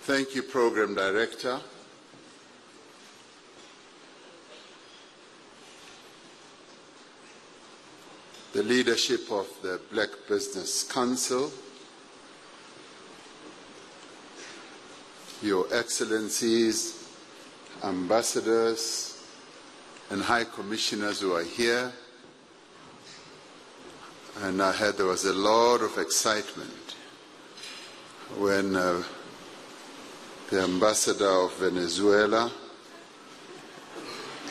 Thank you, Program Director. The leadership of the Black Business Council, Your Excellencies, ambassadors, and high commissioners who are here. And I heard there was a lot of excitement when the ambassador of Venezuela,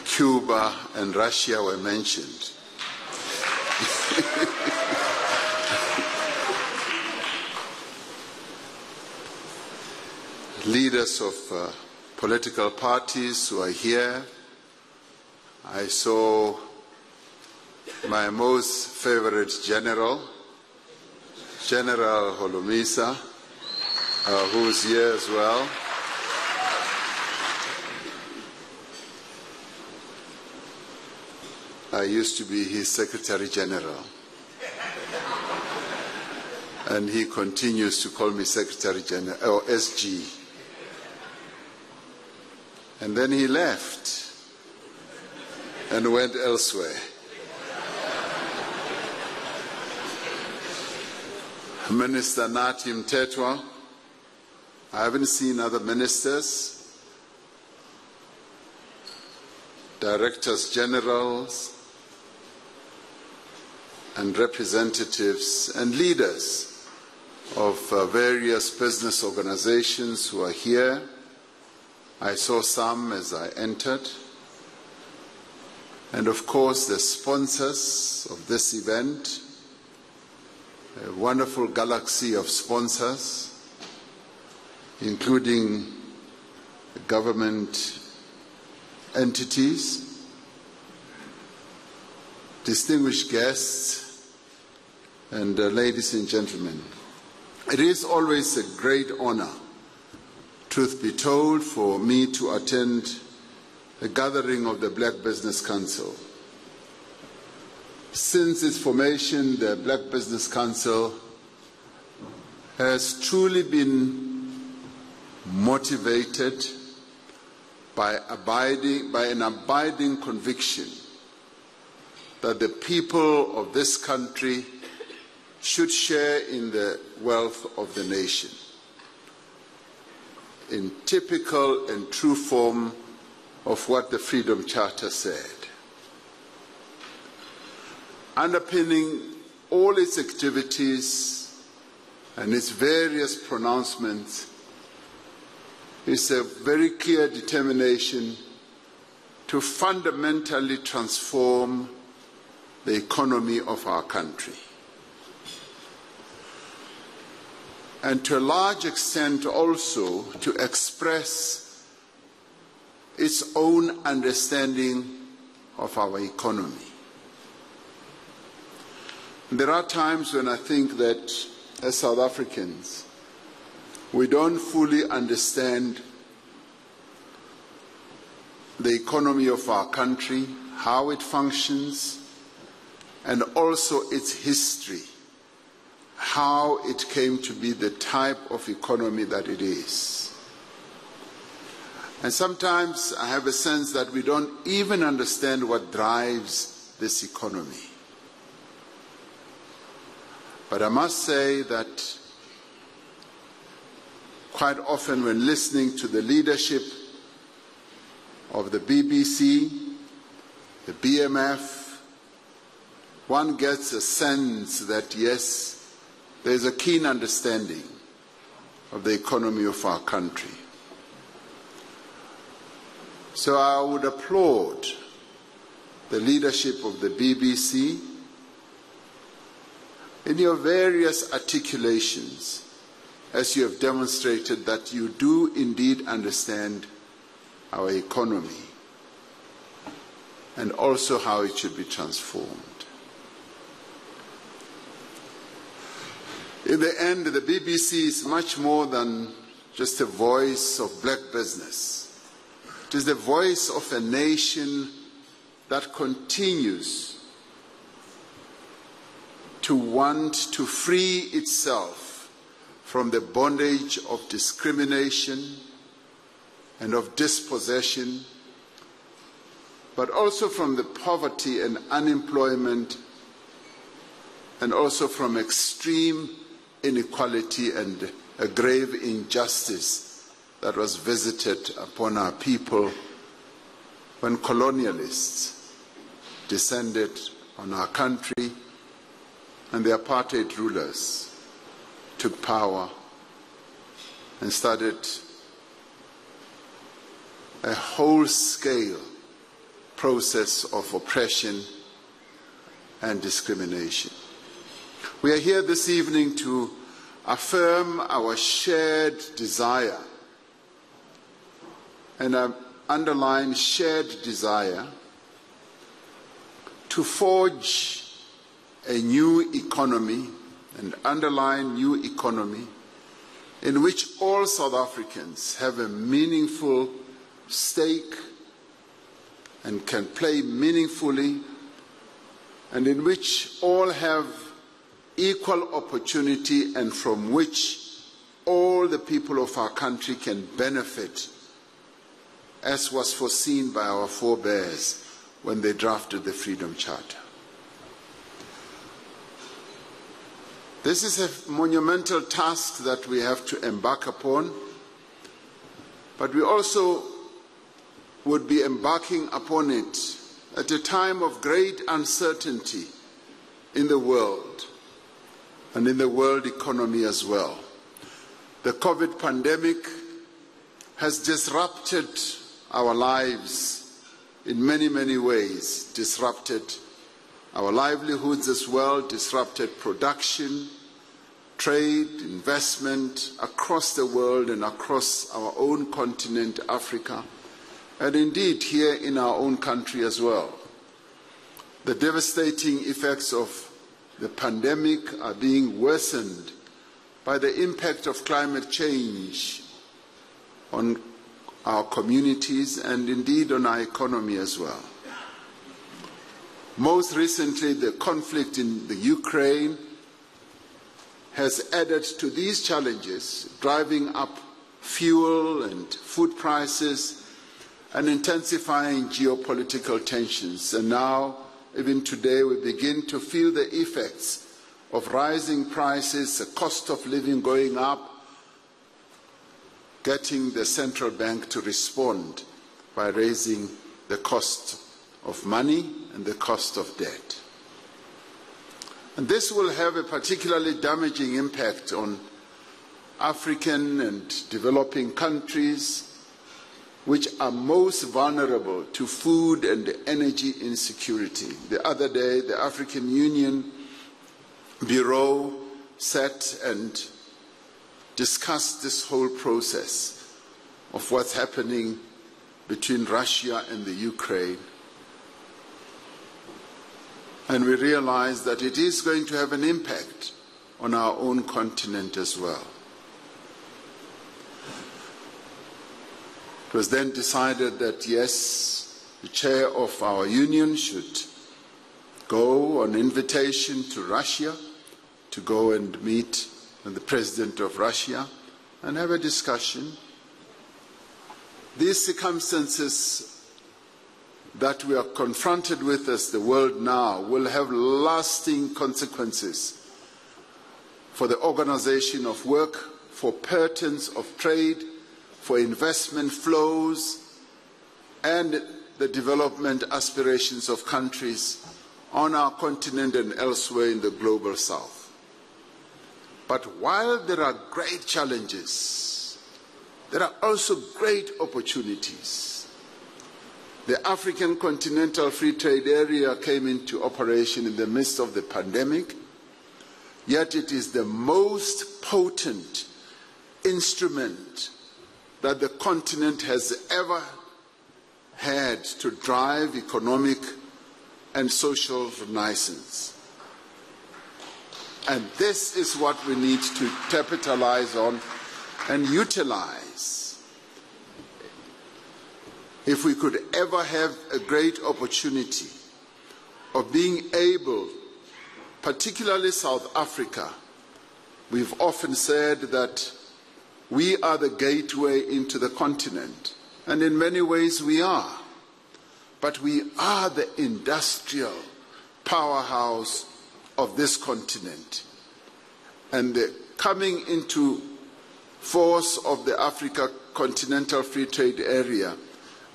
Cuba, and Russia were mentioned. Leaders of political parties who are here. I saw my most favorite general, General Holomisa, who's here as well. I used to be his Secretary General, and he continues to call me Secretary General, or SG. And then he left and went elsewhere. Minister Natim Tetwa, I haven't seen other ministers, directors generals, and representatives and leaders of various business organizations who are here. I saw some as I entered. And of course, the sponsors of this event, a wonderful galaxy of sponsors, including government entities, distinguished guests, and ladies and gentlemen. It is always a great honor, truth be told, for me to attend a gathering of the Black Business Council. Since its formation, the Black Business Council has truly been motivated by an abiding conviction that the people of this country should share in the wealth of the nation, in typical and true form of what the Freedom Charter said. Underpinning all its activities and its various pronouncements is a very clear determination to fundamentally transform the economy of our country. And to a large extent also to express its own understanding of our economy. There are times when I think that as South Africans, we don't fully understand the economy of our country, how it functions, and also its history, how it came to be the type of economy that it is. And sometimes I have a sense that we don't even understand what drives this economy. But I must say that quite often when listening to the leadership of the BBC, the BMF, one gets a sense that, yes, there's a keen understanding of the economy of our country. So I would applaud the leadership of the BBC in your various articulations, as you have demonstrated that you do indeed understand our economy and also how it should be transformed. In the end, the BBC is much more than just a voice of black business. It is the voice of a nation that continues to want to free itself from the bondage of discrimination and of dispossession, but also from the poverty and unemployment, and also from extreme inequality and a grave injustice that was visited upon our people when colonialists descended on our country and the apartheid rulers took power and started a whole-scale process of oppression and discrimination. We are here this evening to affirm our shared desire, and I underline shared desire, to forge a new economy, and underline new economy, in which all South Africans have a meaningful stake and can play meaningfully, and in which all have equal opportunity, and from which all the people of our country can benefit, as was foreseen by our forebears when they drafted the Freedom Charter. This is a monumental task that we have to embark upon, but we also would be embarking upon it at a time of great uncertainty in the world and in the world economy as well. The COVID pandemic has disrupted our lives in many, many ways, disrupted our livelihoods as well, disrupted production, trade, investment across the world and across our own continent, Africa, and indeed here in our own country as well. The devastating effects of the pandemic are being worsened by the impact of climate change on our communities and indeed on our economy as well. Most recently, the conflict in the Ukraine has added to these challenges, driving up fuel and food prices and intensifying geopolitical tensions. And now, even today, we begin to feel the effects of rising prices, the cost of living going up, getting the central bank to respond by raising the cost of money and the cost of debt. And this will have a particularly damaging impact on African and developing countries which are most vulnerable to food and energy insecurity. The other day, the African Union Bureau sat and discussed this whole process of what's happening between Russia and the Ukraine. And we realized that it is going to have an impact on our own continent as well. It was then decided that, yes, the chair of our union should go on invitation to Russia to go and meet the president of Russia and have a discussion. These circumstances that we are confronted with as the world now will have lasting consequences for the organization of work, for patterns of trade, for investment flows, and the development aspirations of countries on our continent and elsewhere in the global south. But while there are great challenges, there are also great opportunities. The African Continental Free Trade Area came into operation in the midst of the pandemic, yet it is the most potent instrument that the continent has ever had to drive economic and social renaissance. And this is what we need to capitalize on and utilize. If we could ever have a great opportunity of being able, particularly South Africa, We've often said that we are the gateway into the continent, and in many ways we are. But we are the industrial powerhouse of this continent. And the coming into force of the Africa Continental Free Trade Area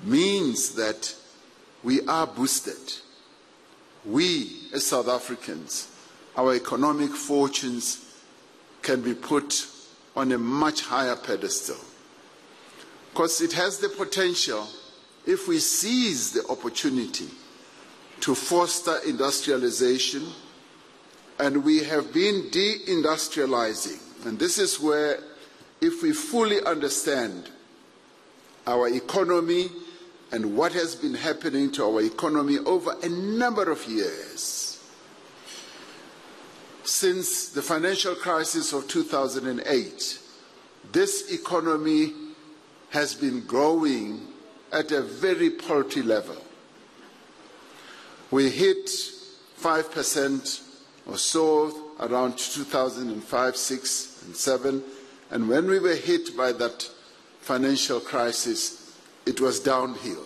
means that we are boosted. We, as South Africans, our economic fortunes can be put on a much higher pedestal. Because it has the potential, if we seize the opportunity, to foster industrialization, and we have been deindustrializing. And this is where, if we fully understand our economy and what has been happening to our economy over a number of years, since the financial crisis of 2008, this economy has been growing at a very paltry level. We hit 5% or so around 2005, 6, and 7, and when we were hit by that financial crisis, it was downhill.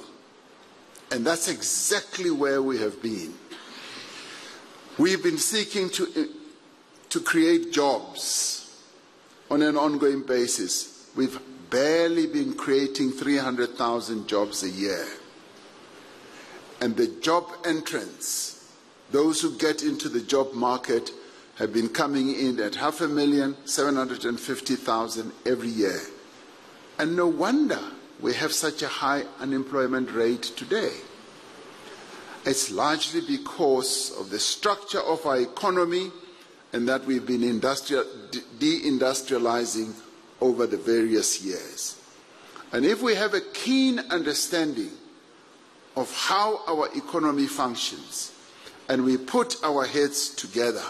And that's exactly where we have been. We've been seeking to create jobs on an ongoing basis. We've barely been creating 300,000 jobs a year. And the job entrants, those who get into the job market, have been coming in at 500,000, 750,000 every year. And no wonder we have such a high unemployment rate today. It's largely because of the structure of our economy and that we've been deindustrializing over the various years. And if we have a keen understanding of how our economy functions and we put our heads together,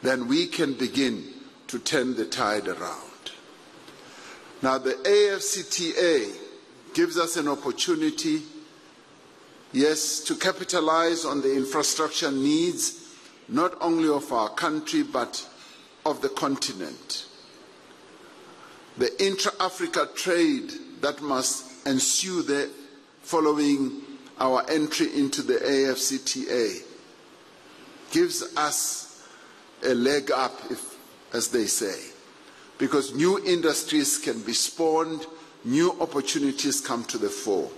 then we can begin to turn the tide around. Now, the AfCFTA gives us an opportunity, yes, to capitalize on the infrastructure needs not only of our country but of the continent. The intra-Africa trade that must ensue there following our entry into the AfCFTA gives us a leg up, as they say, because new industries can be spawned, new opportunities come to the fore.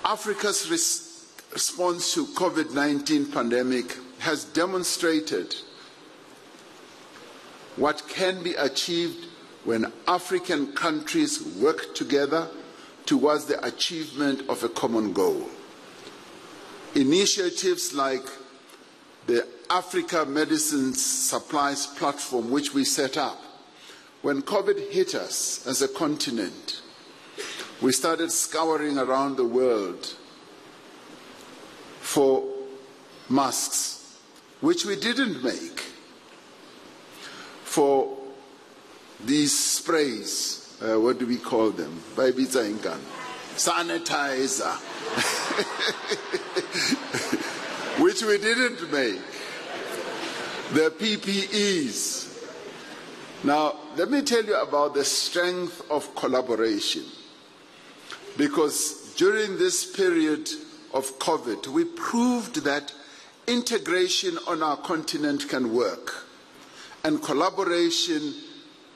Africa's response to COVID-19 pandemic has demonstrated what can be achieved when African countries work together towards the achievement of a common goal. Initiatives like the Africa Medicines Supplies Platform, which we set up, when COVID hit us as a continent, we started scouring around the world for masks, which we didn't make, for these sprays, what do we call them? Sanitizer, which we didn't make, the PPEs. Now, let me tell you about the strength of collaboration, because during this period of COVID, we proved that integration on our continent can work, and collaboration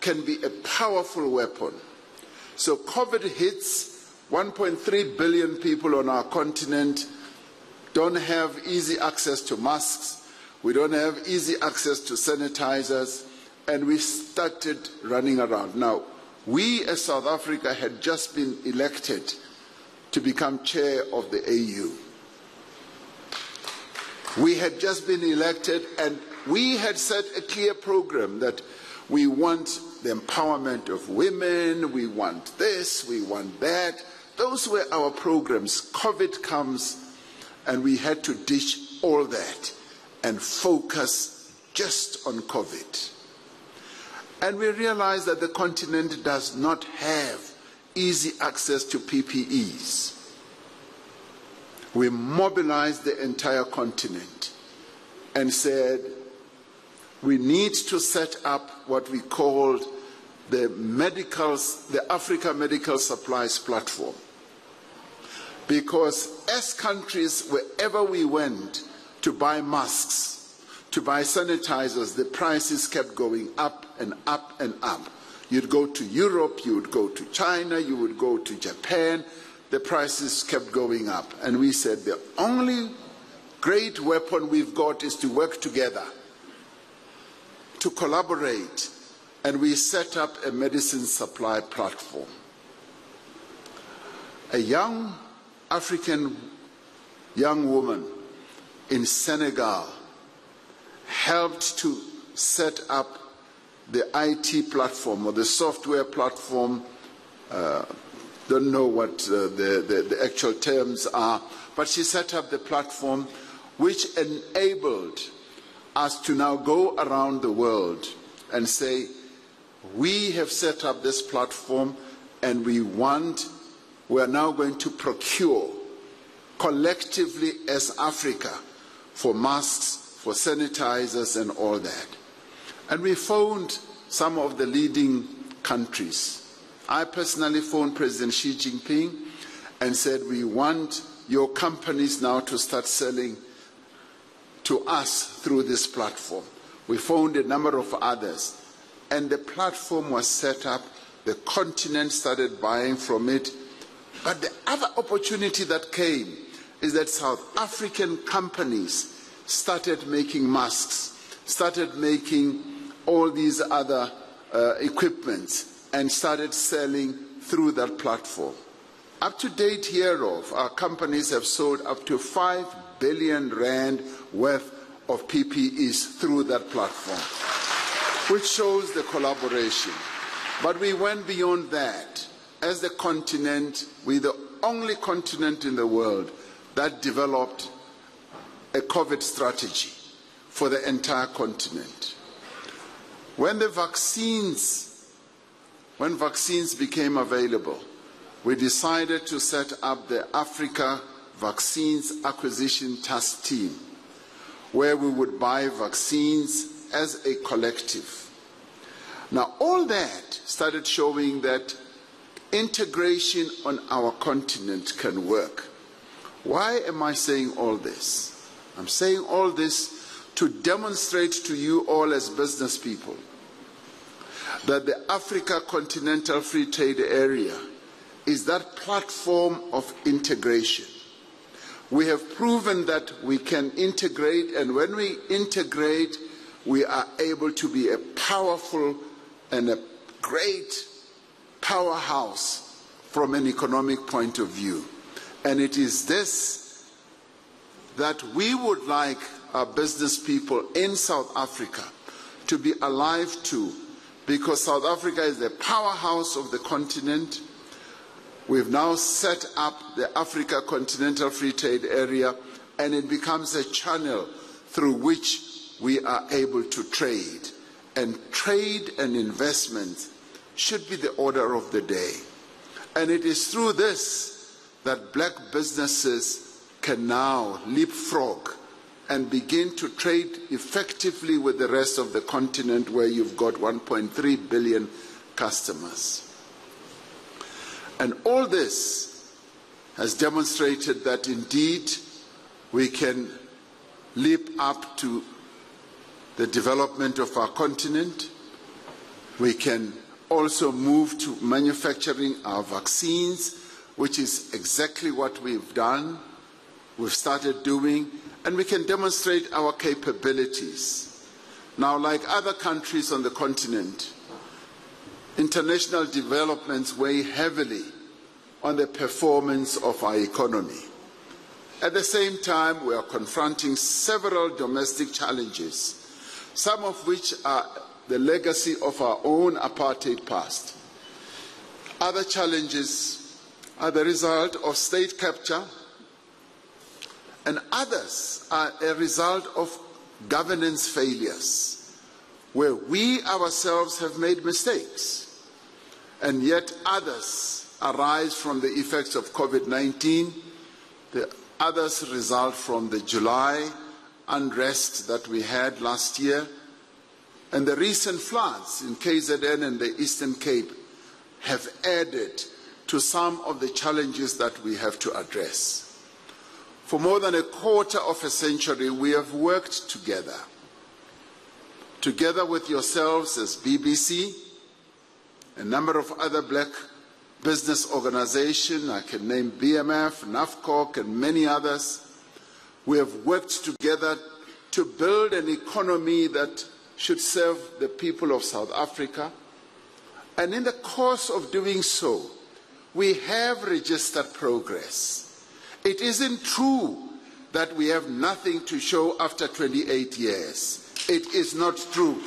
can be a powerful weapon. So COVID hits, 1.3 billion people on our continent don't have easy access to masks, we don't have easy access to sanitizers, and we started running around. Now, we as South Africa had just been elected to become chair of the AU. We had just been elected, and we had set a clear program that we want the empowerment of women, we want this, we want that. Those were our programs. COVID comes, and we had to ditch all that and focus just on COVID. And we realized that the continent does not have easy access to PPEs. We mobilized the entire continent and said, we need to set up what we called the Africa Medical Supplies Platform. Because as countries, wherever we went to buy masks, to buy sanitizers, the prices kept going up and up and up. You'd go to Europe, you would go to China, you would go to Japan, the prices kept going up. And we said the only great weapon we've got is to work together, to collaborate, and we set up a medicine supply platform. A young African young woman in Senegal helped to set up the IT platform or the software platform. Don't know what the actual terms are, but she set up the platform which enabled us to now go around the world and say, we have set up this platform and we are now going to procure collectively as Africa for masks, for sanitizers and all that. And we phoned some of the leading countries. I personally phoned President Xi Jinping and said, we want your companies now to start selling to us through this platform. We phoned a number of others, and the platform was set up. The continent started buying from it. But the other opportunity that came is that South African companies started making masks, started making all these other equipments, and started selling through that platform. Up to date hereof, our companies have sold up to 5 billion rand worth of PPEs through that platform, which shows the collaboration. But we went beyond that. As the continent, we're the only continent in the world that developed a COVID strategy for the entire continent. When vaccines became available, we decided to set up the Africa Vaccines Acquisition Task Team, where we would buy vaccines as a collective. Now, all that started showing that integration on our continent can work. Why am I saying all this? I'm saying all this to demonstrate to you all as business people that the Africa Continental Free Trade Area is that platform of integration. We have proven that we can integrate, and when we integrate, we are able to be a powerful and a great powerhouse from an economic point of view. And it is this that we would like our business people in South Africa to be alive to, because South Africa is the powerhouse of the continent. We've now set up the Africa Continental Free Trade Area, and it becomes a channel through which we are able to trade. And trade and investment should be the order of the day. And it is through this that black businesses can now leapfrog and begin to trade effectively with the rest of the continent, where you've got 1.3 billion customers. And all this has demonstrated that indeed we can leap up to the development of our continent. We can also move to manufacturing our vaccines, which is exactly what we've done, we've started doing, and we can demonstrate our capabilities. Now, like other countries on the continent, international developments weigh heavily on the performance of our economy. At the same time, we are confronting several domestic challenges, some of which are the legacy of our own apartheid past. Other challenges are the result of state capture, and others are a result of governance failures, where we ourselves have made mistakes, and yet others arise from the effects of COVID-19. The others result from the July unrest that we had last year, And the recent floods in KZN and the Eastern Cape have added to some of the challenges that we have to address. For more than a quarter of a century, we have worked together with yourselves as BBC, a number of other black business organizations, I can name BMF, NAFCOC, and many others. We have worked together to build an economy that should serve the people of South Africa. And in the course of doing so, we have registered progress. It isn't true that we have nothing to show after 28 years. It is not true.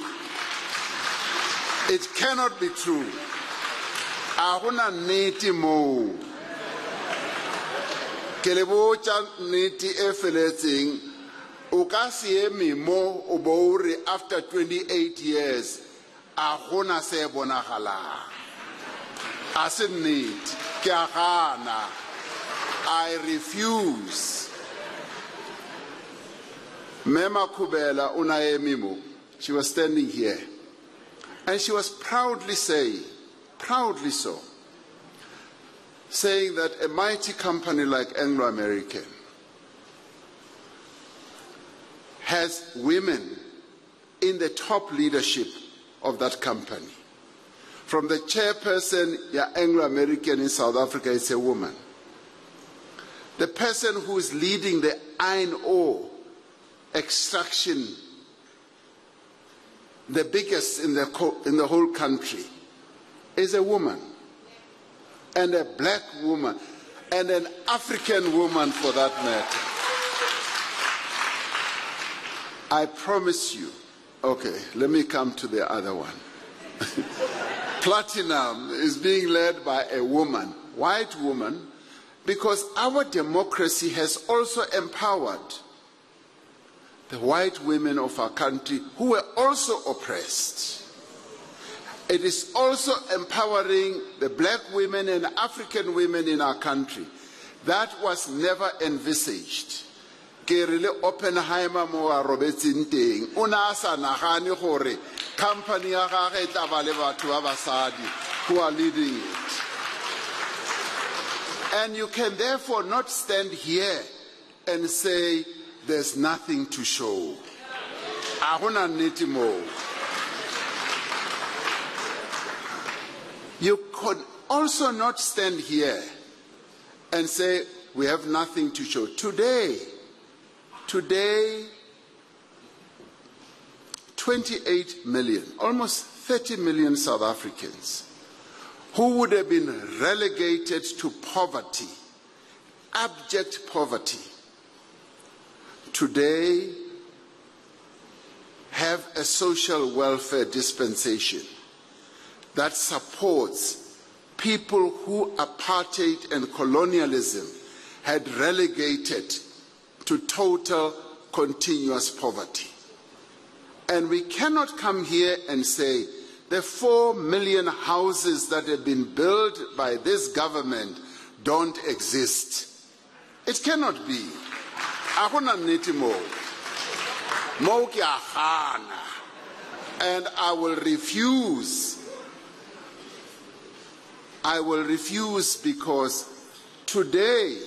It cannot be true. Ahuna neti mo. Kelebocha neti efeleting. Ukasiemi mo obouri after 28 years. Ahuna se bonagala. Asin need. Kiahana. I refuse. Mema Kubela Unaemimu, she was standing here, and she was proudly saying that a mighty company like Anglo American has women in the top leadership of that company. From the chairperson, Anglo American in South Africa is a woman. The person who is leading the iron ore extraction, the biggest in the whole country, is a woman, and a black woman, and an African woman for that matter. I promise you. Okay, let me come to the other one. Platinum is being led by a woman, white woman, because our democracy has also empowered the white women of our country who were also oppressed. It is also empowering the black women and African women in our country. That was never envisaged. Kerile Oppenheimer mo a robetseng teng una sa nagane gore company ya gagwe tla ba le batho ba basadi who are leading it. And you can therefore not stand here and say there's nothing to show. Ahuna neti mo. You could also not stand here and say we have nothing to show. Today, 28 million, almost 30 million South Africans who would have been relegated to poverty, abject poverty, today have a social welfare dispensation that supports people who apartheid and colonialism had relegated to total continuous poverty. And we cannot come here and say the 4 million houses that have been built by this government don't exist. It cannot be. And I will refuse. I will refuse because today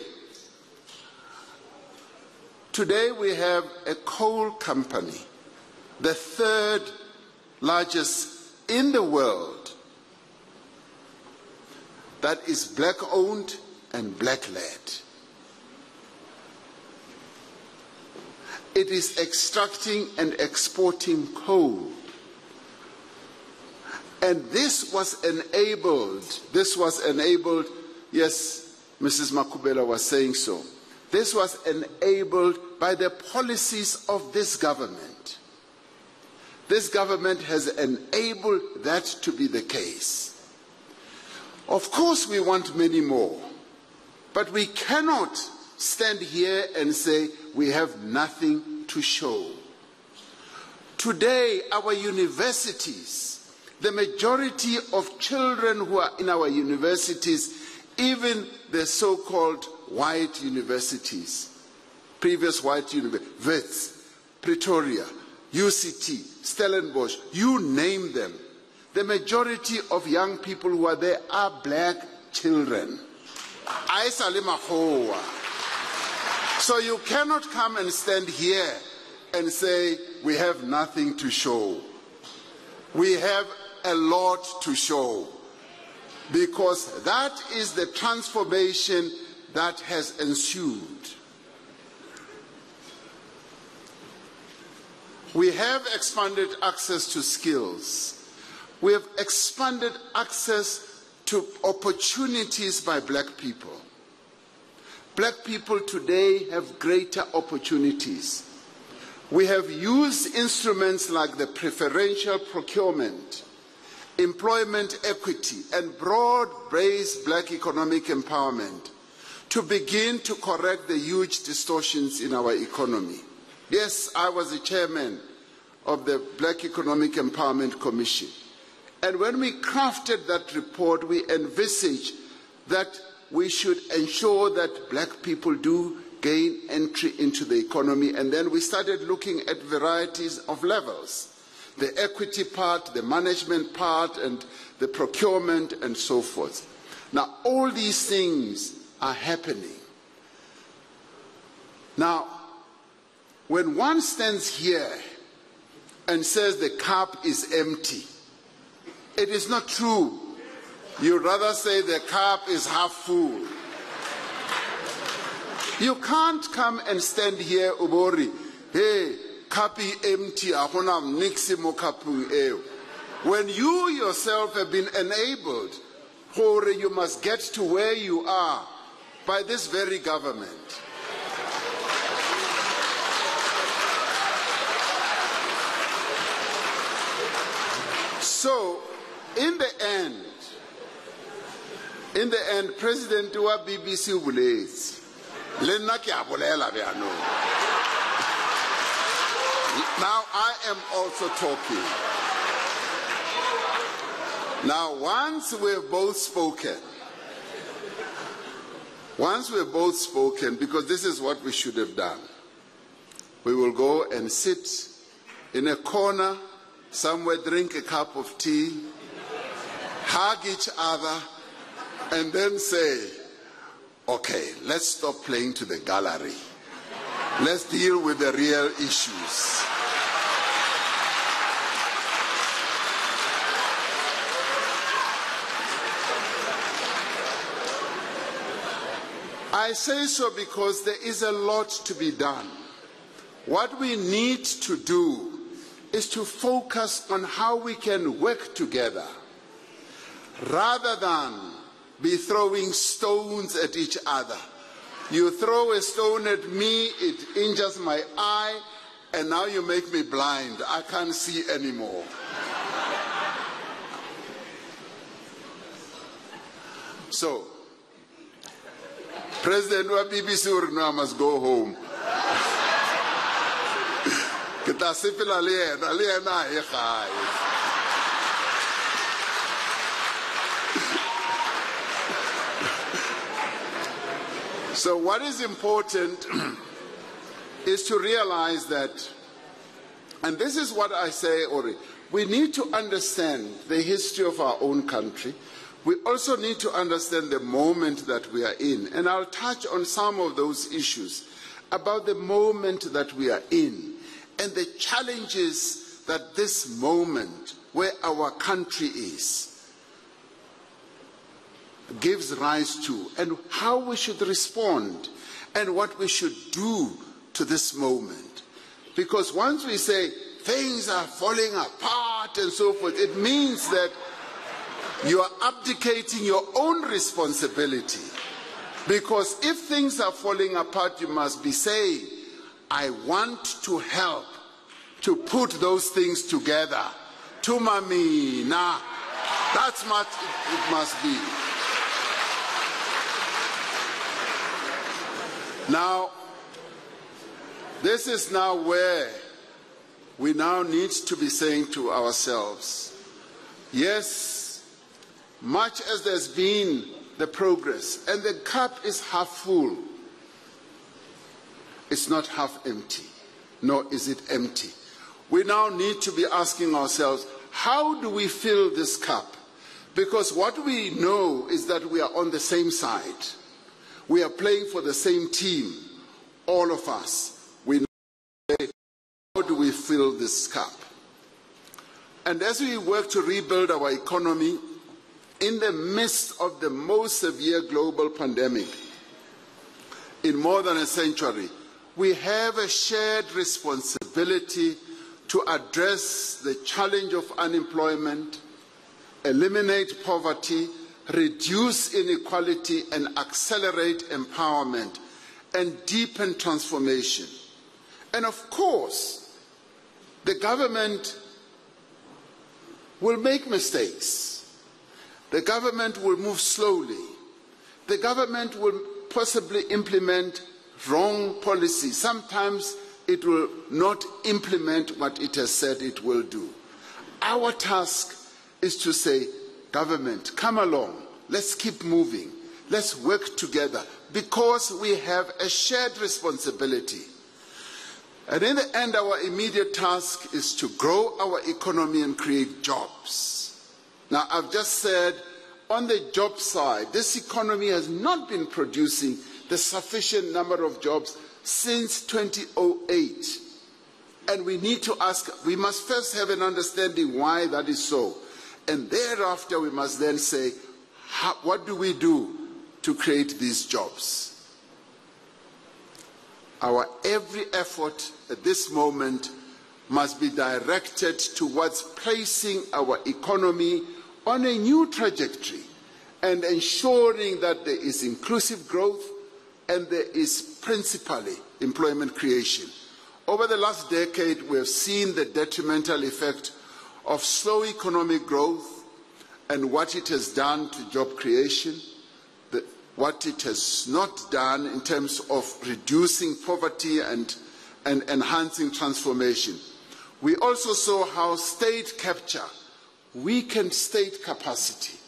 we have a coal company, the third largest in the world, that is black owned and black led. It is extracting and exporting coal. And this was enabled, yes, Mrs. Makubela was saying so. This was enabled by the policies of this government. This government has enabled that to be the case. Of course, we want many more, but we cannot stand here and say we have nothing to show. Today, our universities, the majority of children who are in our universities, even the so-called white universities, previous white universities, Wits, Pretoria, UCT, Stellenbosch, you name them. The majority of young people who are there are black children. So you cannot come and stand here and say, we have nothing to show. We have a lot to show, because that is the transformation that has ensued. We have expanded access to skills. We have expanded access to opportunities by black people. Black people today have greater opportunities. We have used instruments like the preferential procurement, employment equity, and broad-based black economic empowerment to begin to correct the huge distortions in our economy. Yes, I was the chairman of the Black Economic Empowerment Commission. And when we crafted that report, we envisaged that we should ensure that black people do gain entry into the economy. And then we started looking at varieties of levels, the equity part, the management part, and the procurement, and so forth. Now, all these things are happening. Now, when one stands here and says the cup is empty, it is not true. You'd rather say the cup is half full. You can't come and stand here, Ubori, hey, kapi empty, ahonam nixi mo kapung eo. When you yourself have been enabled, you must get to where you are by this very government. So, in the end, President wa BBC Ubulezi, now I am also talking. Now, once we've both spoken, because this is what we should have done, we will go and sit in a corner somewhere, drink a cup of tea, hug each other, and then say, okay, let's stop playing to the gallery. Let's deal with the real issues. I say so because there is a lot to be done. What we need to do is to focus on how we can work together rather than be throwing stones at each other. You throw a stone at me, it injures my eye, and now you make me blind. I can't see anymore. So, President wa BBC Urno must go home. So what is important is to realize that, and this is what I say already, we need to understand the history of our own country. We also need to understand the moment that we are in. And I'll touch on some of those issues about the moment that we are in and the challenges that this moment where our country is gives rise to, and how we should respond and what we should do to this moment. Because once we say things are falling apart and so forth, it means that you are abdicating your own responsibility. Because if things are falling apart, you must be saying, I want to help to put those things together. Tumami, nah, that's what it must be. Now, this is now where we now need to be saying to ourselves, yes, much as there's been the progress, and the cup is half full, it's not half empty, nor is it empty. we now need to be asking ourselves, how do we fill this cup? Because what we know is that we are on the same side. We are playing for the same team, all of us. We know, how do we fill this cup? And as we work to rebuild our economy in the midst of the most severe global pandemic in more than a century, we have a shared responsibility to address the challenge of unemployment, eliminate poverty, reduce inequality, and accelerate empowerment and deepen transformation. And of course, the government will make mistakes. The government will move slowly. The government will possibly implement wrong policy. Sometimes it will not implement what it has said it will do. Our task is to say, government, come along, let's keep moving, let's work together, because we have a shared responsibility. And in the end, our immediate task is to grow our economy and create jobs. Now, I've just said, on the job side, this economy has not been producing the sufficient number of jobs since 2008. And we need to ask, we must first have an understanding why that is so. And thereafter, we must then say, what do we do to create these jobs? Our every effort at this moment must be directed towards placing our economy on a new trajectory and ensuring that there is inclusive growth and there is principally employment creation. Over the last decade, we have seen the detrimental effect of slow economic growth and what it has done to job creation, what it has not done in terms of reducing poverty and enhancing transformation. We also saw how state capture weakened state capacity.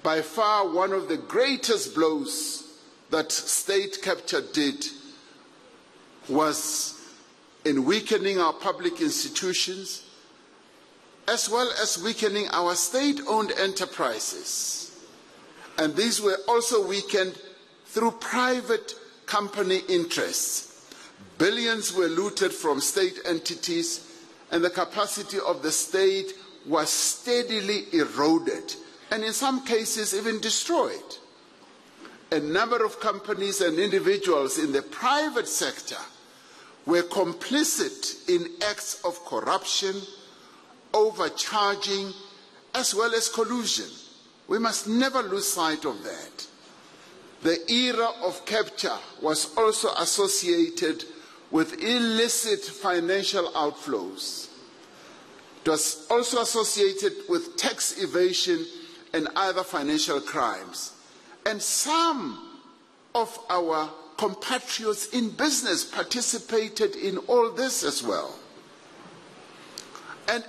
By far, one of the greatest blows that state capture did was in weakening our public institutions, as well as weakening our state-owned enterprises. And these were also weakened through private company interests. Billions were looted from state entities, and the capacity of the state was steadily eroded, and in some cases even destroyed. A number of companies and individuals in the private sector were complicit in acts of corruption, overcharging, as well as collusion. We must never lose sight of that. The era of capture was also associated with illicit financial outflows. It was also associated with tax evasion and other financial crimes. And some of our compatriots in business participated in all this as well. And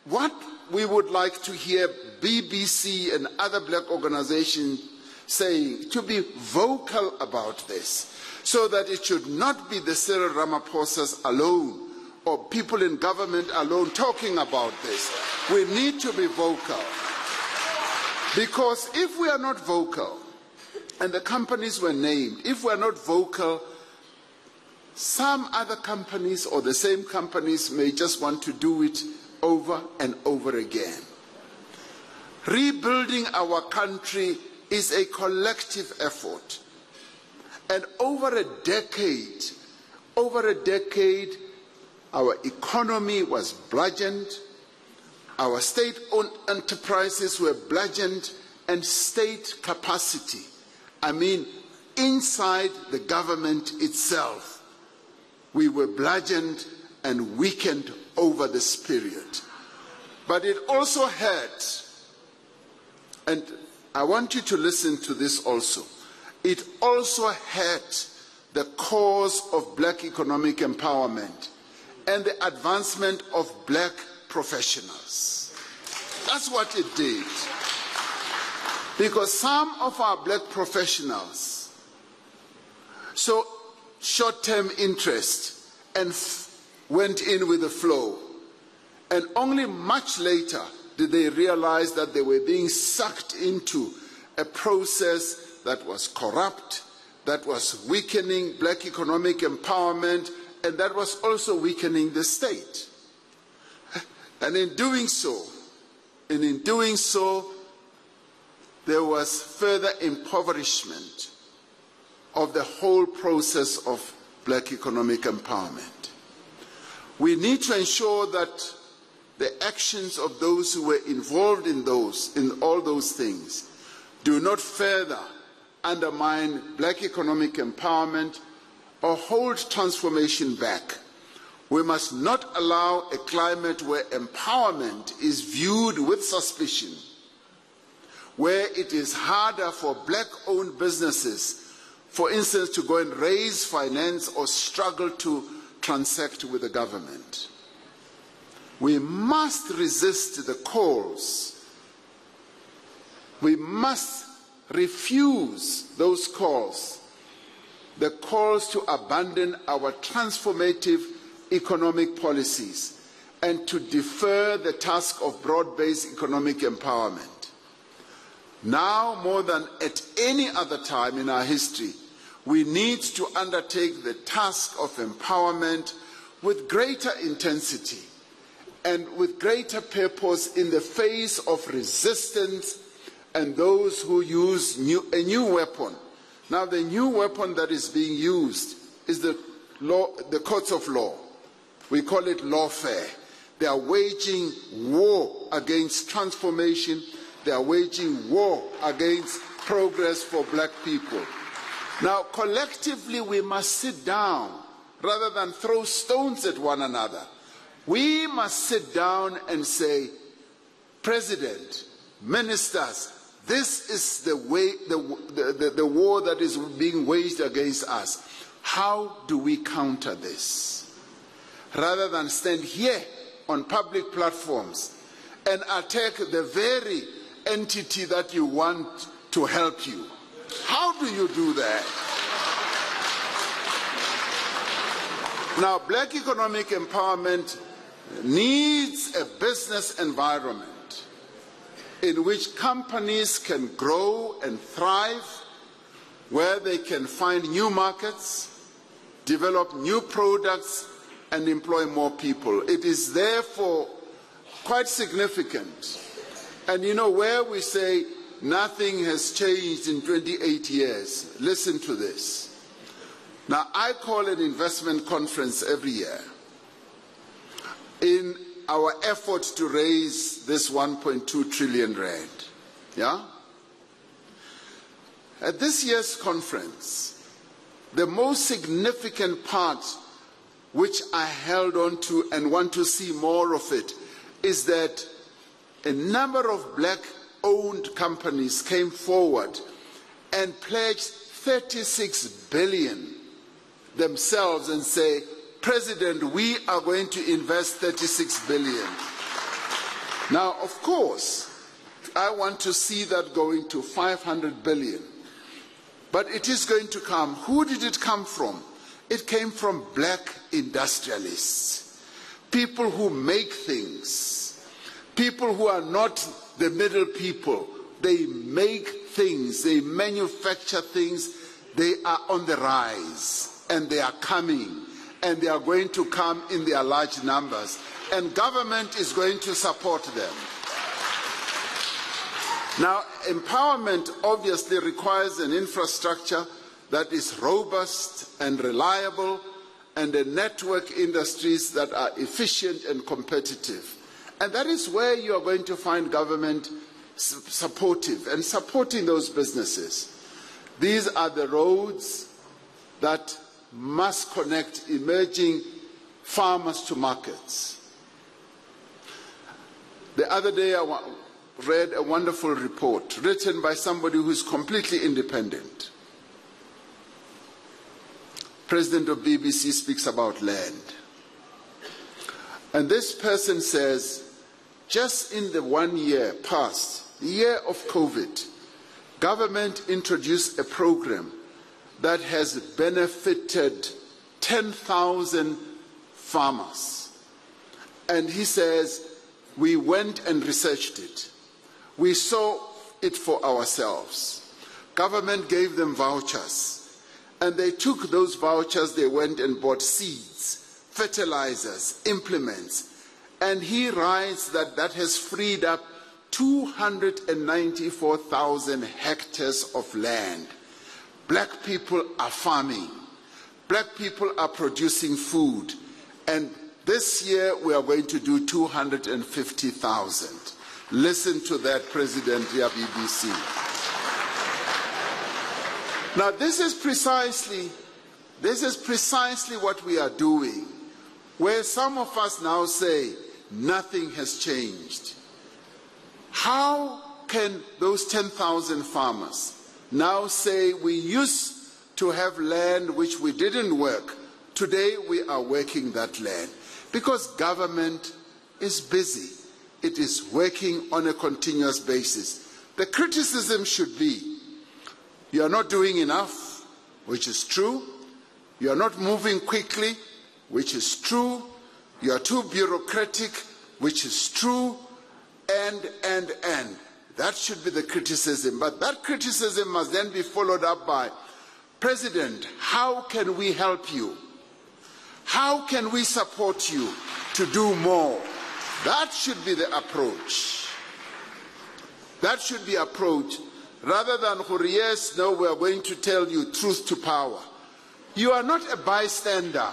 what we would like to hear BBC and other black organizations saying, to be vocal about this, so that it should not be the Cyril Ramaphosa's alone or people in government alone talking about this. We need to be vocal. Because if we are not vocal, and the companies were named, if we are not vocal, some other companies or the same companies may just want to do it over and over again. Rebuilding our country is a collective effort. And over a decade, our economy was bludgeoned, our state-owned enterprises were bludgeoned, and state capacity, I mean inside the government itself, we were bludgeoned and weakened over this period. But it also had, and I want you to listen to this also, it also had the cause of black economic empowerment and the advancement of black professionals. That's what it did. Because some of our black professionals saw short-term interest and went in with the flow. And only much later did they realize that they were being sucked into a process that was corrupt, that was weakening black economic empowerment, and that was also weakening the state. And in doing so, there was further impoverishment of the whole process of black economic empowerment. We need to ensure that the actions of those who were involved in all those things, do not further undermine black economic empowerment or hold transformation back. We must not allow a climate where empowerment is viewed with suspicion, where it is harder for black-owned businesses, for instance, to go and raise finance or struggle to transact with the government. We must resist the calls. We must refuse those calls, the calls to abandon our transformative economic policies and to defer the task of broad-based economic empowerment. Now, more than at any other time in our history, we need to undertake the task of empowerment with greater intensity and with greater purpose in the face of resistance and those who use a new weapon. Now, the new weapon that is being used is the courts of law. We call it lawfare. They are waging war against transformation. They are waging war against progress for black people. Now, collectively, we must sit down rather than throw stones at one another. We must sit down and say, President, ministers, this is the way, the war that is being waged against us. How do we counter this? Rather than stand here on public platforms and attack the very entity that you want to help you. How do you do that? Now, black economic empowerment needs a business environment in which companies can grow and thrive, where they can find new markets, develop new products, and employ more people. It is therefore quite significant. And you know, where we say nothing has changed in 28 years, listen to this. Now, I call an investment conference every year in our effort to raise this 1.2 trillion rand. Yeah? At this year's conference, the most significant part which I held on to and want to see more of it is that a number of black-owned companies came forward and pledged 36 billion themselves and say, President, we are going to invest 36 billion. Now, of course, I want to see that going to 500 billion. But it is going to come. Who did it come from? It came from black industrialists, people who make things, people who are not the middle people. They make things, they manufacture things, they are on the rise, and they are coming, and they are going to come in their large numbers, and government is going to support them. Now, empowerment obviously requires an infrastructure that is robust and reliable, and a network industries that are efficient and competitive. And that is where you are going to find government supportive and supporting those businesses. These are the roads that must connect emerging farmers to markets. The other day I read a wonderful report written by somebody who is completely independent. President of BBC speaks about land. And this person says, just in the 1 year past, the year of COVID, government introduced a program that has benefited 10,000 farmers. And he says, we went and researched it. We saw it for ourselves. Government gave them vouchers, and they took those vouchers, they went and bought seeds, fertilizers, implements, and he writes that that has freed up 294,000 hectares of land. Black people are farming. Black people are producing food. And this year we are going to do 250,000. Listen to that, President of BBC. Now this is precisely what we are doing, where some of us now say nothing has changed. How can those 10,000 farmers now say we used to have land which we didn't work? Today we are working that land because government is busy. It is working on a continuous basis. The criticism should be, you are not doing enough, which is true. You are not moving quickly, which is true. You are too bureaucratic, which is true. And. That should be the criticism. But that criticism must then be followed up by, President, how can we help you? How can we support you to do more? That should be the approach. That should be approach. Rather than, yes, no, we are going to tell you truth to power. You are not a bystander.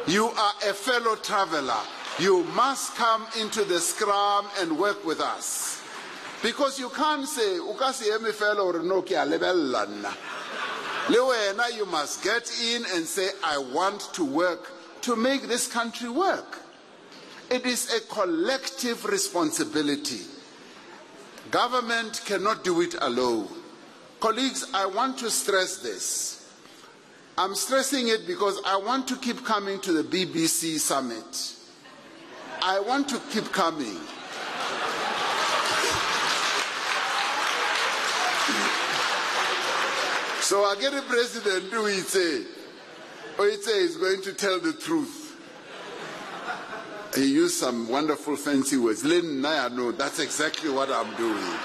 You are a fellow traveler. You must come into the scrum and work with us. Because you can't say, you must get in and say, I want to work to make this country work. It is a collective responsibility. Government cannot do it alone. Colleagues, I want to stress this. I'm stressing it because I want to keep coming to the BBC summit. I want to keep coming. So I get a president who will say, is going to tell the truth. He used some wonderful fancy words. No, that's exactly what I'm doing.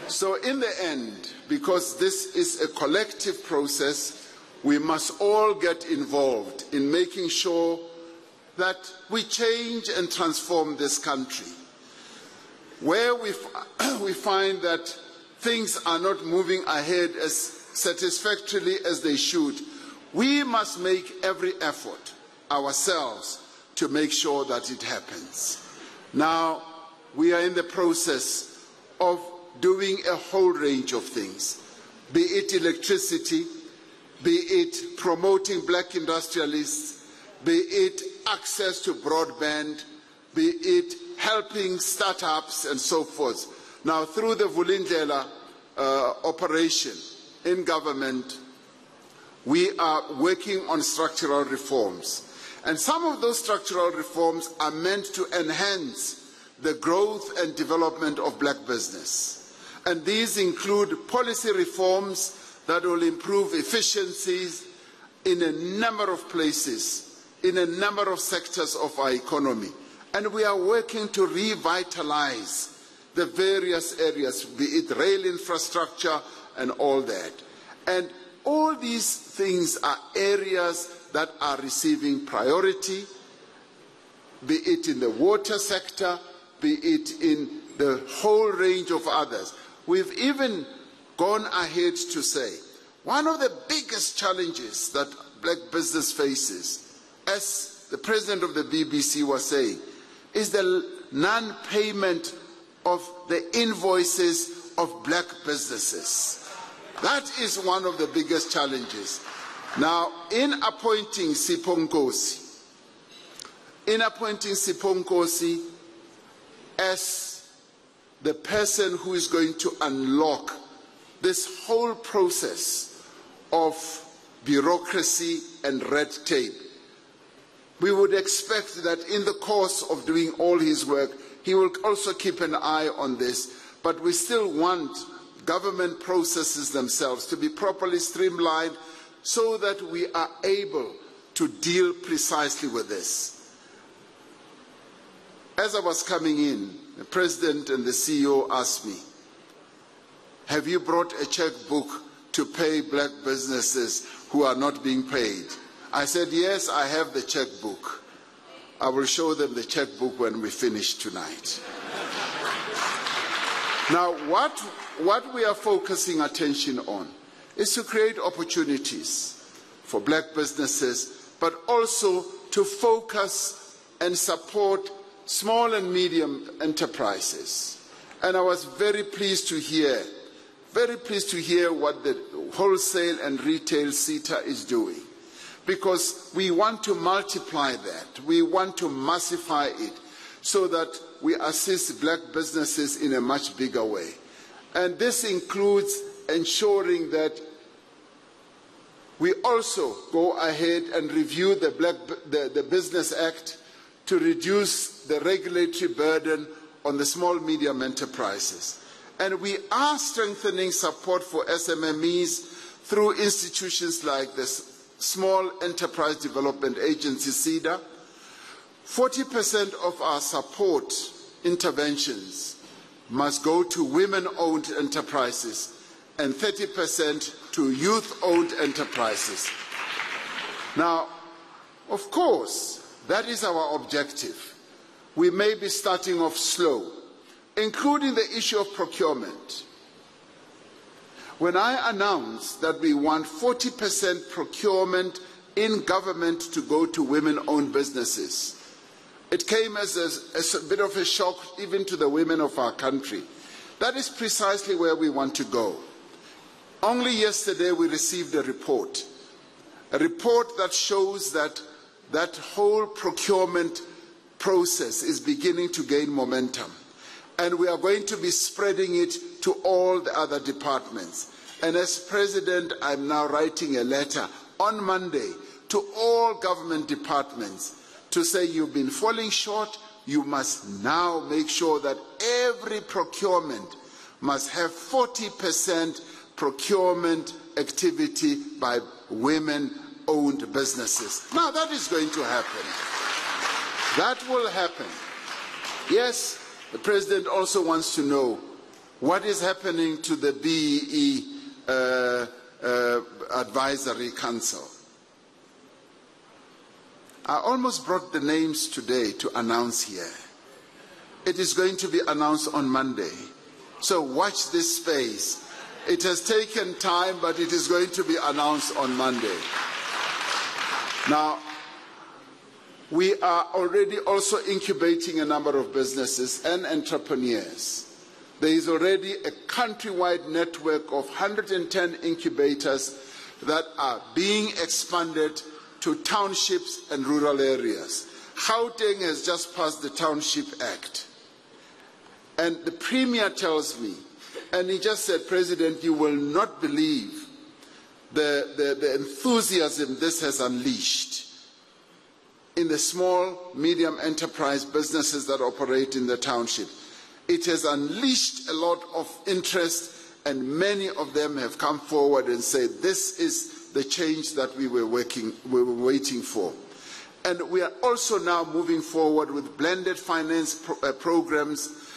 So in the end, because this is a collective process, we must all get involved in making sure that we change and transform this country. Where we find that things are not moving ahead as satisfactorily as they should, we must make every effort ourselves to make sure that it happens. Now, we are in the process of doing a whole range of things, be it electricity, be it promoting black industrialists, be it access to broadband, be it helping startups and so forth. Now, through the Vulindlela operation in government, we are working on structural reforms. And some of those structural reforms are meant to enhance the growth and development of black business. And these include policy reforms that will improve efficiencies in a number of places, in a number of sectors of our economy. And we are working to revitalize the various areas, be it rail infrastructure and all that. And all these things are areas that are receiving priority, be it in the water sector, be it in the whole range of others. We've even gone ahead to say, one of the biggest challenges that black business faces, as the president of the BBC was saying, is the non-payment of the invoices of black businesses. That is one of the biggest challenges. Now, in appointing Sipho Nkosi as the person who is going to unlock this whole process of bureaucracy and red tape, we would expect that in the course of doing all his work, he will also keep an eye on this. But we still want government processes themselves to be properly streamlined so that we are able to deal precisely with this. As I was coming in, the President and the CEO asked me, have you brought a checkbook to pay black businesses who are not being paid? I said, yes, I have the checkbook. I will show them the checkbook when we finish tonight. Now, what we are focusing attention on is to create opportunities for black businesses, but also to focus and support small and medium enterprises. And I was very pleased to hear what the wholesale and retail SETA is doing, because we want to multiply that. We want to massify it so that we assist black businesses in a much bigger way. And this includes ensuring that we also go ahead and review the Business Act to reduce the regulatory burden on the small medium enterprises. And we are strengthening support for SMMEs through institutions like the Small Enterprise Development Agency, SEDA. 40% of our support interventions must go to women-owned enterprises and 30% to youth-owned enterprises. Now, of course, that is our objective. We may be starting off slow, including the issue of procurement. When I announced that we want 40% procurement in government to go to women-owned businesses, it came as a bit of a shock even to the women of our country. That is precisely where we want to go. Only yesterday we received a report that shows that that whole procurement process is beginning to gain momentum. And we are going to be spreading it to all the other departments. And as President, I'm now writing a letter on Monday to all government departments to say you've been falling short. You must now make sure that every procurement must have 40% procurement activity by women-owned businesses. Now that is going to happen. That will happen. Yes, the President also wants to know what is happening to the BEE Advisory Council. I almost brought the names today to announce here. It is going to be announced on Monday. So watch this space. It has taken time, but it is going to be announced on Monday. Now, we are already also incubating a number of businesses and entrepreneurs. There is already a countrywide network of 110 incubators that are being expanded to townships and rural areas. Gauteng has just passed the Township Act. And the Premier tells me, and he just said, President, you will not believe the enthusiasm this has unleashed in the small, medium enterprise businesses that operate in the township. It has unleashed a lot of interest, and many of them have come forward and said, this is the change that we were waiting for. And we are also now moving forward with blended finance programs,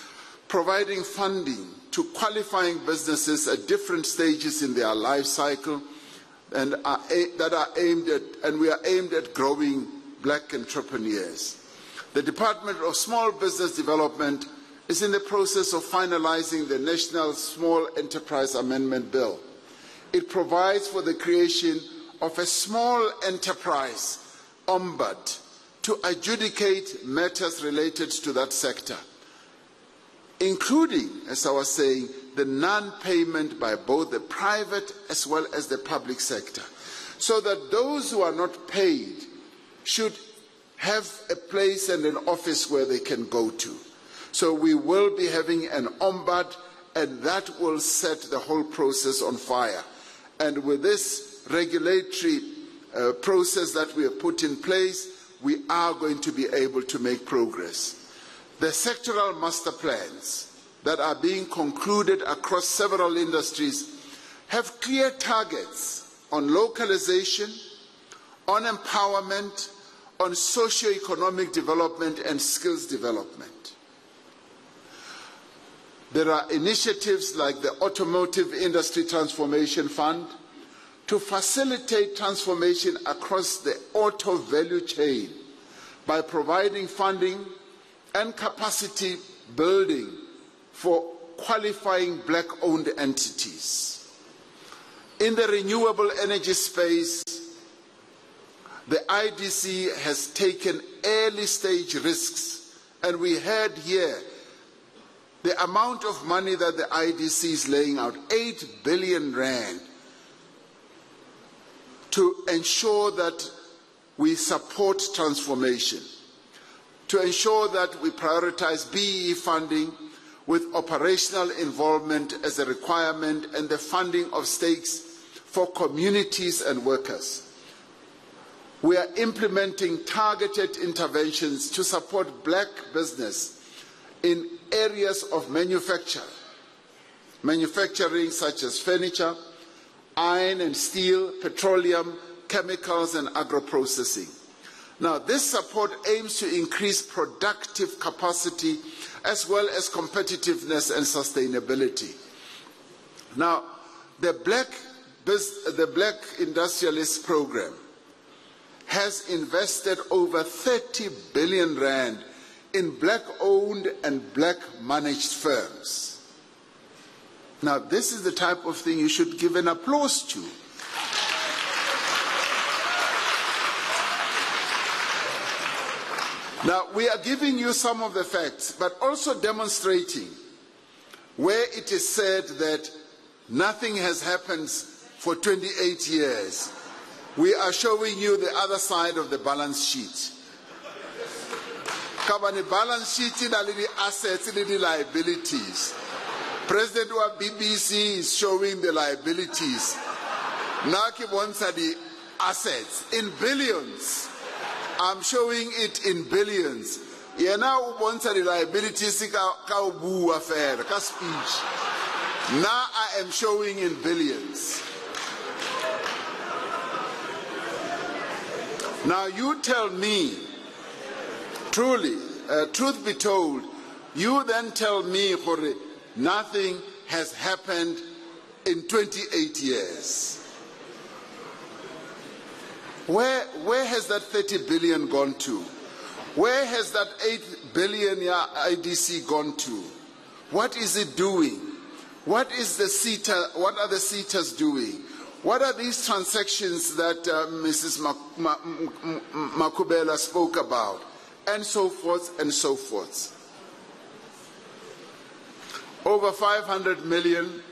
providing funding to qualifying businesses at different stages in their life cycle, and we are aimed at growing black entrepreneurs. The Department of Small Business Development is in the process of finalizing the National Small Enterprise Amendment Bill. It provides for the creation of a small enterprise ombud to adjudicate matters related to that sector, including, as I was saying, the non-payment by both the private as well as the public sector, so that those who are not paid should have a place and an office where they can go to. So we will be having an ombud, and that will set the whole process on fire. And with this regulatory process that we have put in place, we are going to be able to make progress. The sectoral master plans that are being concluded across several industries have clear targets on localization, on empowerment, on socio-economic development and skills development. There are initiatives like the Automotive Industry Transformation Fund to facilitate transformation across the auto value chain by providing funding and capacity building for qualifying black-owned entities. In the renewable energy space, the IDC has taken early-stage risks, and we heard here the amount of money that the IDC is laying out, 8 billion rand, to ensure that we support transformation, to ensure that we prioritize BEE funding with operational involvement as a requirement and the funding of stakes for communities and workers. We are implementing targeted interventions to support black business in areas of manufacturing such as furniture, iron and steel, petroleum, chemicals and agro-processing. Now, this support aims to increase productive capacity as well as competitiveness and sustainability. Now, the Black Industrialist Program has invested over 30 billion rand in black-owned and black-managed firms. Now, this is the type of thing you should give an applause to. Now, we are giving you some of the facts, but also demonstrating where it is said that nothing has happened for 28 years. We are showing you the other side of the balance sheet. The balance sheet in the assets and the liabilities. President of BBC is showing the liabilities. Naki wants the assets in billions. I'm showing it in billions. You now want the liabilities affair, speech. Now I am showing in billions. Now you tell me, truly, truth be told, you then tell me nothing has happened in 28 years. Where has that 30 billion gone to? Where has that 8 billion IDC gone to? What is it doing? What is the CETA, what are the CETAs doing? What are these transactions that Mrs. Makubela spoke about? And so forth and so forth. Over 500 million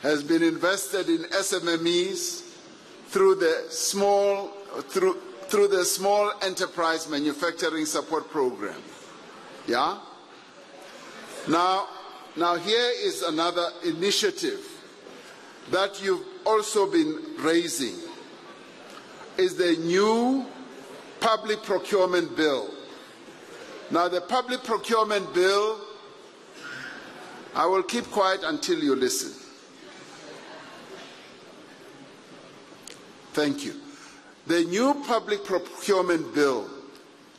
has been invested in SMMEs through the small enterprise manufacturing support program. Yeah? Now here is another initiative that you've also been raising, is the new public procurement bill. Now the public procurement bill, I will keep quiet until you listen. Thank you. The new public procurement bill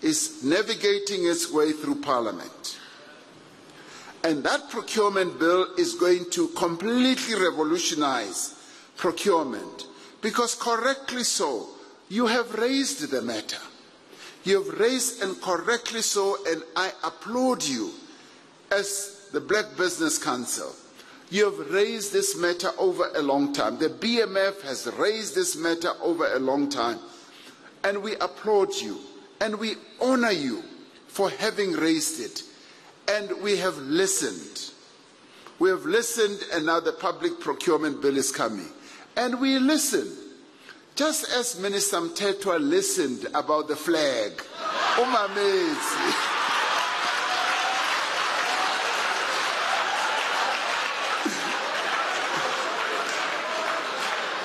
is navigating its way through Parliament. And that procurement bill is going to completely revolutionize procurement, because correctly so, you have raised the matter. You have raised, and correctly so, and I applaud you as the Black Business Council. You have raised this matter over a long time. The BMF has raised this matter over a long time. And we applaud you and we honor you for having raised it. And we have listened. We have listened, and now the public procurement bill is coming. And we listen. Just as Minister Mthethwa listened about the flag.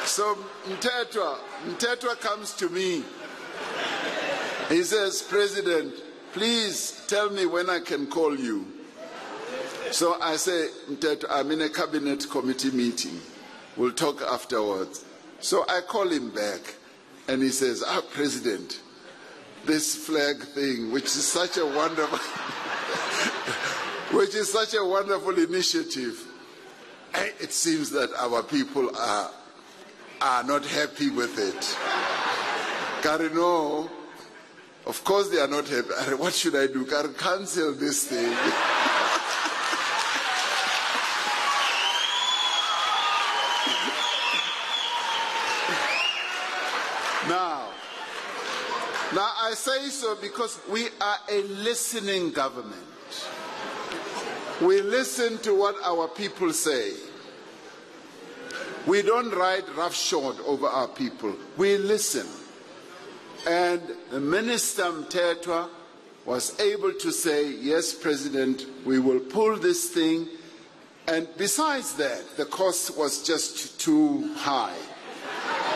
So Mthethwa comes to me. He says, President, please tell me when I can call you. So I say, Mthethwa, I'm in a cabinet committee meeting. We'll talk afterwards. So I call him back, and he says, President, this flag thing, which is such a wonderful, initiative, it seems that our people are not happy with it. No, of course they are not happy. What should I do? Cancel this thing. Now I say so because we are a listening government. We listen to what our people say. We don't ride roughshod over our people. We listen. And the Minister Mthethwa was able to say, yes, President, we will pull this thing. And besides that, the cost was just too high.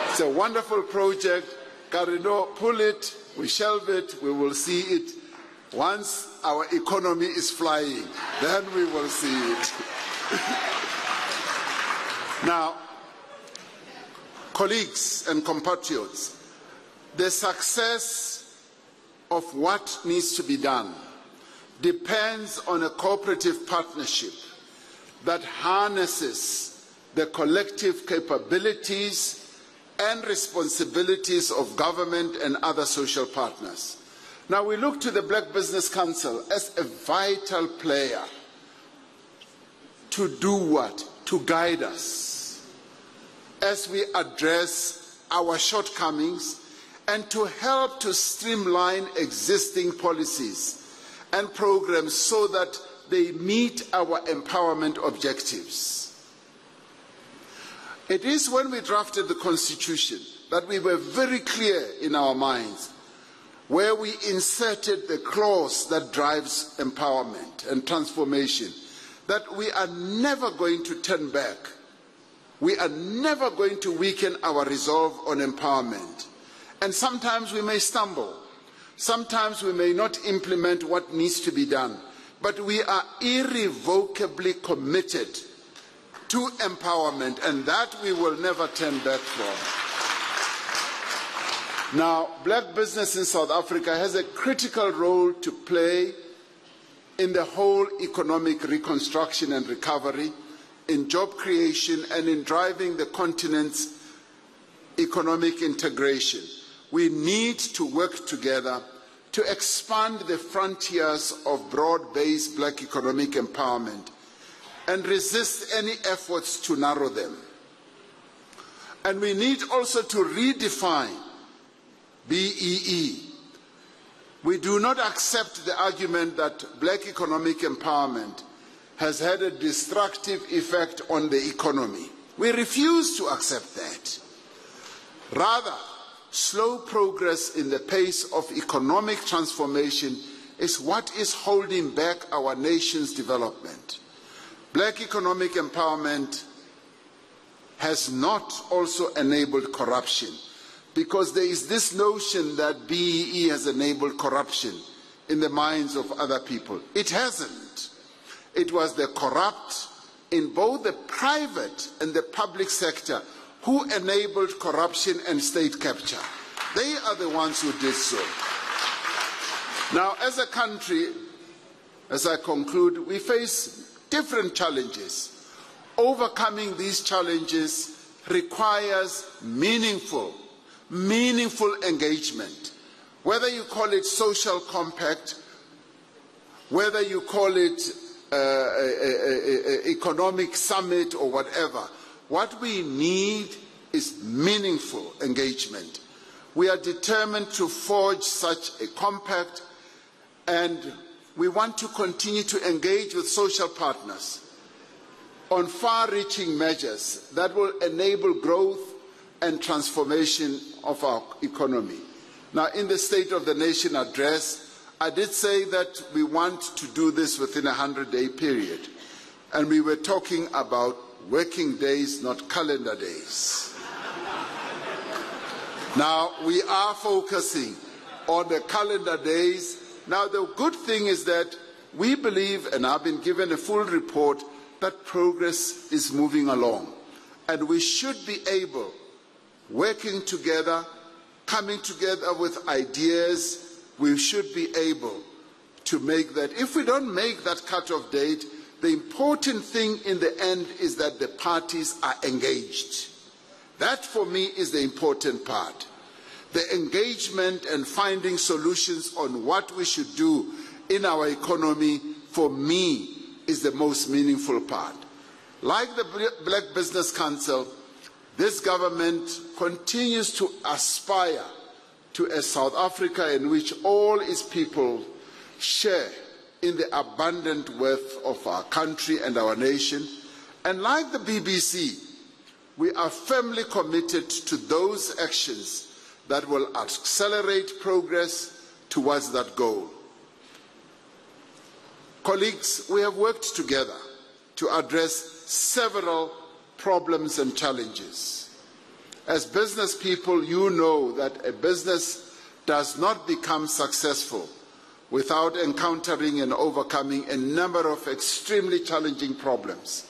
It's a wonderful project. Garino, pull it, we shelve it, we will see it. Once our economy is flying, then we will see it. Now, colleagues and compatriots, the success of what needs to be done depends on a cooperative partnership that harnesses the collective capabilities and responsibilities of government and other social partners. Now we look to the Black Business Council as a vital player to do what? To guide us as we address our shortcomings and to help to streamline existing policies and programs so that they meet our empowerment objectives. It is when we drafted the Constitution that we were very clear in our minds, where we inserted the clause that drives empowerment and transformation, that we are never going to turn back. We are never going to weaken our resolve on empowerment. And sometimes we may stumble. Sometimes we may not implement what needs to be done. But we are irrevocably committed to empowerment, and that we will never turn back from. Now, black business in South Africa has a critical role to play in the whole economic reconstruction and recovery, in job creation, and in driving the continent's economic integration. We need to work together to expand the frontiers of broad-based black economic empowerment and resist any efforts to narrow them. And we need also to redefine BEE. We do not accept the argument that black economic empowerment has had a destructive effect on the economy. We refuse to accept that. Rather, slow progress in the pace of economic transformation is what is holding back our nation's development. Black economic empowerment has not also enabled corruption, because there is this notion that BEE has enabled corruption in the minds of other people. It hasn't. It was the corrupt in both the private and the public sector who enabled corruption and state capture. They are the ones who did so. Now, as a country, as I conclude, we face different challenges. Overcoming these challenges requires meaningful engagement. Whether you call it social compact, whether you call it economic summit or whatever, what we need is meaningful engagement. We are determined to forge such a compact, and we want to continue to engage with social partners on far-reaching measures that will enable growth and transformation of our economy. Now, in the State of the Nation address, I did say that we want to do this within a 100-day period, and we were talking about working days, not calendar days. Now, we are focusing on the calendar days. Now, the good thing is that we believe, and I've been given a full report, that progress is moving along. And we should be able working together, coming together with ideas, we should be able to make that. If we don't make that cut-off date, the important thing in the end is that the parties are engaged. That, for me, is the important part. The engagement and finding solutions on what we should do in our economy, for me, is the most meaningful part. Like the Black Business Council, this government continues to aspire to a South Africa in which all its people share in the abundant wealth of our country and our nation. And like the BBC, we are firmly committed to those actions that will accelerate progress towards that goal. Colleagues, we have worked together to address several problems and challenges. As business people, you know that a business does not become successful without encountering and overcoming a number of extremely challenging problems.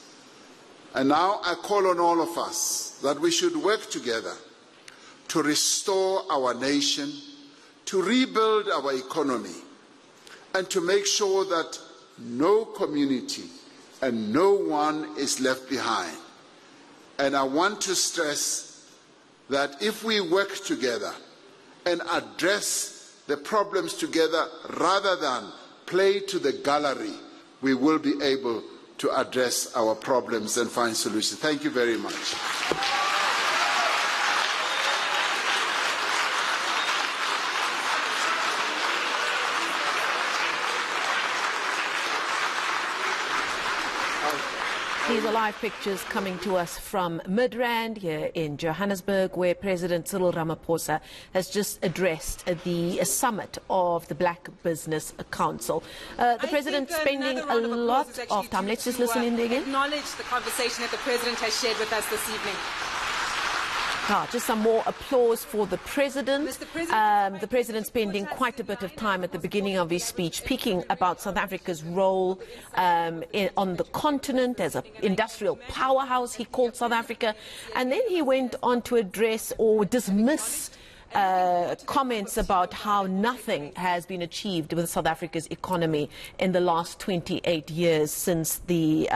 And now I call on all of us that we should work together to restore our nation, to rebuild our economy, and to make sure that no community and no one is left behind. And I want to stress that if we work together and address the problems together rather than play to the gallery, we will be able to address our problems and find solutions. Thank you very much. These are live pictures coming to us from Midrand here in Johannesburg, where President Cyril Ramaphosa has just addressed the summit of the Black Business Council. The President spending a lot of time. Let's just listen in there again. Acknowledge the conversation that the President has shared with us this evening. Just some more applause for the President. The President spending quite a bit of time at the beginning of his speech speaking about South Africa's role on the continent as an industrial powerhouse, he called South Africa. And then he went on to address or dismiss comments about how nothing has been achieved with South Africa's economy in the last 28 years since the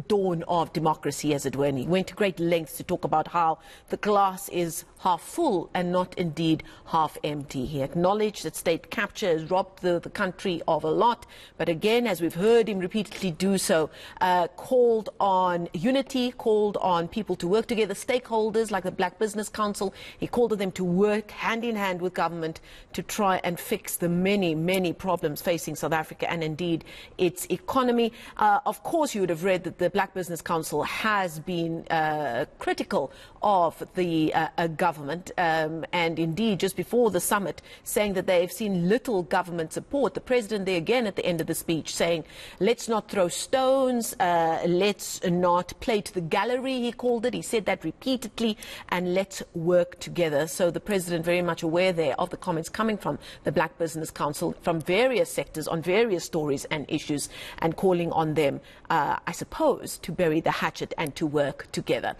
dawn of democracy, as it were. And he went to great lengths to talk about how the glass is half full and not indeed half empty. He acknowledged that state capture has robbed the country of a lot, but again, as we've heard him repeatedly do so, called on unity, called on people to work together, stakeholders like the Black Business Council. He called on them to work hand in hand with government to try and fix the many, many problems facing South Africa and indeed its economy. Of course, you would have read that the Black Business Council has been critical of the government and indeed just before the summit saying that they've seen little government support. The President there again at the end of the speech saying, let's not throw stones, let's not play to the gallery, he called it. He said that repeatedly, and let's work together. So the President very much aware there of the comments coming from the Black Business Council from various sectors on various stories and issues, and calling on them, I suppose, to bury the hatchet and to work together.